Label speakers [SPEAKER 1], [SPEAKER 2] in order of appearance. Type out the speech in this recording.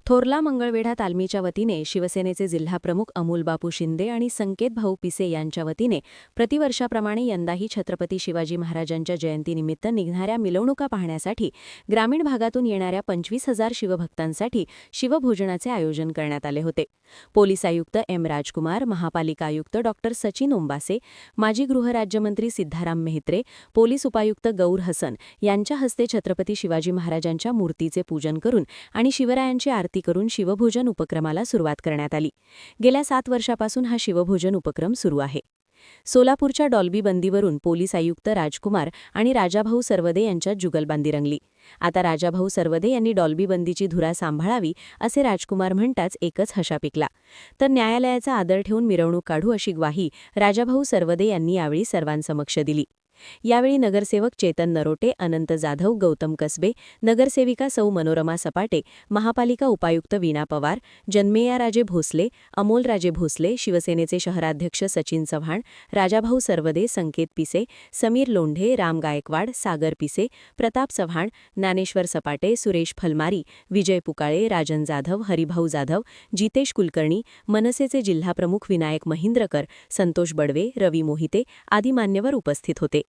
[SPEAKER 1] थोरला मंगळवेढा तालमीच्या वतीने शिवसेनेचे जिल्हाप्रमुख अमोलबापू शिंदे आणि संकेत भाऊ पिसे यांच्या वतीने प्रतिवर्षाप्रमाणे यंदाही छत्रपती शिवाजी महाराजांच्या जयंतीनिमित्त निघणाऱ्या मिरवणुका पाहण्यासाठी ग्रामीण भागातून येणाऱ्या 25,000 शिवभक्तांसाठी शिवभोजनाचे आयोजन करण्यात आले होते. पोलीस आयुक्त एम. राजकुमार, महापालिका आयुक्त डॉ. सचिन ओंबासे, माजी गृहराज्यमंत्री सिद्धाराम मेहत्रे, पोलीस उपायुक्त गौर हसन यांच्या हस्ते छत्रपती शिवाजी महाराजांच्या मूर्तीचे पूजन करून आणि शिवरायांची आरती करून शिवभोजन उपक्रमाला सुरुवात करण्यात आली. गेल्या 7 वर्षापासून हा शिवभोजन उपक्रम सुरू आहे. सोलापूरच्या डॉल्बी बंदीवरून पोलीस आयुक्त राजकुमार आणि राजाभाऊ सरवदे यांच्यात जुगलबंदी रंगली. आता राजाभाऊ सरवदे यांनी डॉल्बी बंदीची धुरा सांभाळावी असे राजकुमार म्हणताच एकच हशा पिकला. तर न्यायालयाचा आदर ठेवून मिरवणूक काढू अशी ग्वाही राजाभाऊ सरवदे यांनी यावेळी सर्वांसमक्ष दिली. यावेळी नगरसेवक चेतन नरोटे, अनंत जाधव, गौतम कसबे, नगरसेविका सौ मनोरमा सपाटे, महापालिका उपायुक्त वीणा पवार, जन्मेयाराजे भोसले, अमोलराजे भोसले, शिवसेनेचे शहराध्यक्ष सचिन चव्हाण, राजाभाऊ सरवदे, संकेत पिसे, समीर लोंढे, राम गायकवाड, सागर पिसे, प्रताप चव्हाण, ज्ञानेश्वर सपाटे, सुरेश फलमारी, विजय पुकाळे, राजन जाधव, हरिभाऊ जाधव, जितेश कुलकर्णी, मनसेचे जिल्हाप्रमुख विनायक महिंद्रकर, संतोष बडवे, रवी मोहिते आदी मान्यवर उपस्थित होते.